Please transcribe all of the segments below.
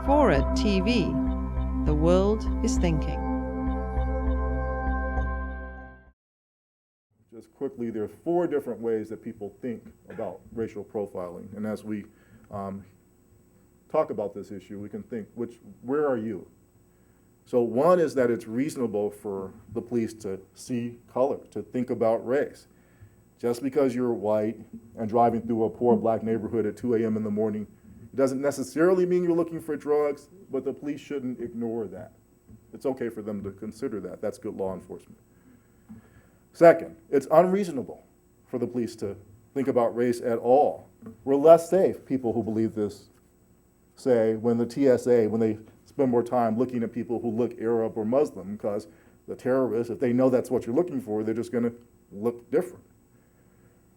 FORA.tv. The world is thinking. Just quickly, there are 4 different ways that people think about racial profiling. And as we talk about this issue, we can think, where are you? So one is that it's reasonable for the police to see color, to think about race. Just because you're white and driving through a poor black neighborhood at 2 a.m. in the morning, it doesn't necessarily mean you're looking for drugs, but the police shouldn't ignore that. It's okay for them to consider that. That's good law enforcement. Second, it's unreasonable for the police to think about race at all. We're less safe, people who believe this say, when the TSA, when they spend more time looking at people who look Arab or Muslim, because the terrorists, if they know that's what you're looking for, they're just going to look different.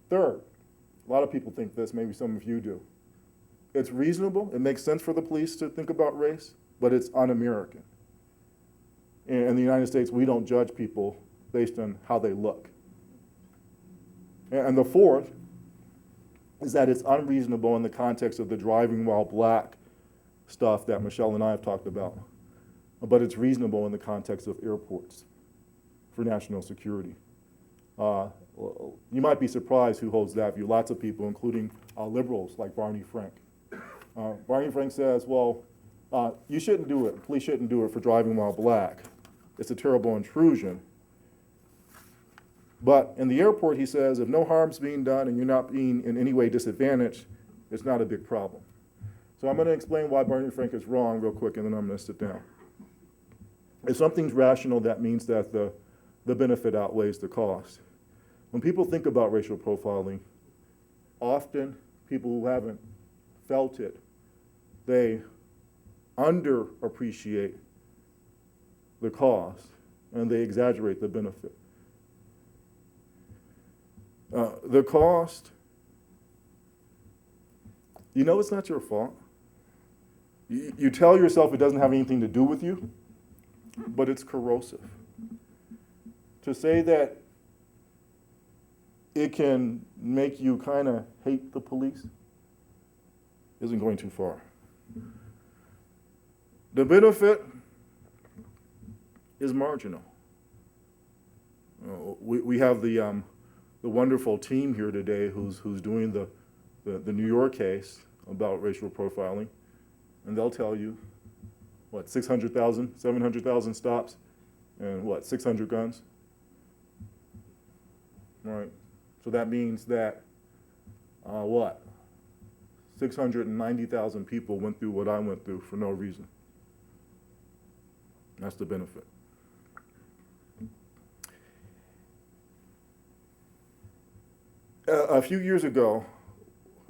Third, a lot of people think this, maybe some of you do. It's reasonable, it makes sense for the police to think about race, but it's un-American. In the United States, we don't judge people based on how they look. And the fourth is that it's unreasonable in the context of the driving while black stuff that Michelle and I have talked about, but it's reasonable in the context of airports for national security. You might be surprised who holds that view. Lots of people, including liberals like Barney Frank. Barney Frank says, well, you shouldn't do it. Police shouldn't do it for driving while black. It's a terrible intrusion. But in the airport, he says, if no harm's being done and you're not being in any way disadvantaged, it's not a big problem. So I'm going to explain why Barney Frank is wrong real quick, and then I'm going to sit down. If something's rational, that means that the benefit outweighs the cost. When people think about racial profiling, often people who haven't felt it, they underappreciate the cost and they exaggerate the benefit. The cost, you know it's not your fault. You tell yourself it doesn't have anything to do with you, but it's corrosive. To say that it can make you kind of hate the police isn't going too far. The benefit is marginal. We have the wonderful team here today who's doing the New York case about racial profiling, and they'll tell you, 600,000, 700,000 stops, and 600 guns? All right. So that means that, 690,000 people went through what I went through for no reason. That's the benefit. A few years ago,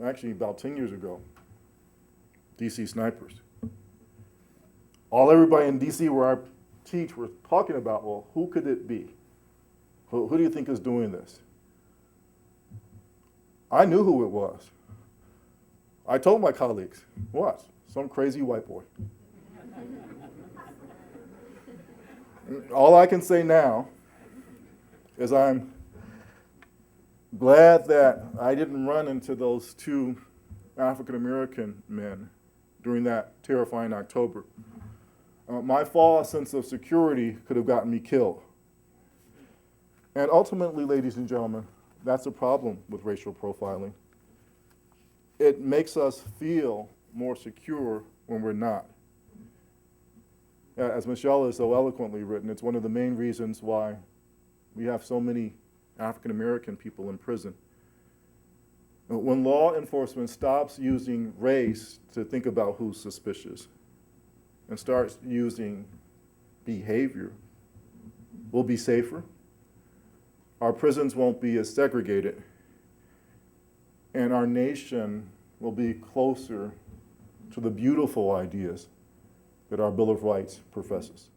actually about 10 years ago, DC snipers. Everybody in DC where I teach were talking about, well, who could it be? Who do you think is doing this? I knew who it was. I told my colleagues, what? Some crazy white boy. All I can say now is I'm glad that I didn't run into those 2 African-American men during that terrifying October. My false sense of security could have gotten me killed. And ultimately, ladies and gentlemen, that's a problem with racial profiling. It makes us feel more secure when we're not. As Michelle has so eloquently written, it's one of the main reasons why we have so many African-American people in prison. When law enforcement stops using race to think about who's suspicious and starts using behavior, we'll be safer. Our prisons won't be as segregated, and our nation will be closer to the beautiful ideas that our Bill of Rights professes.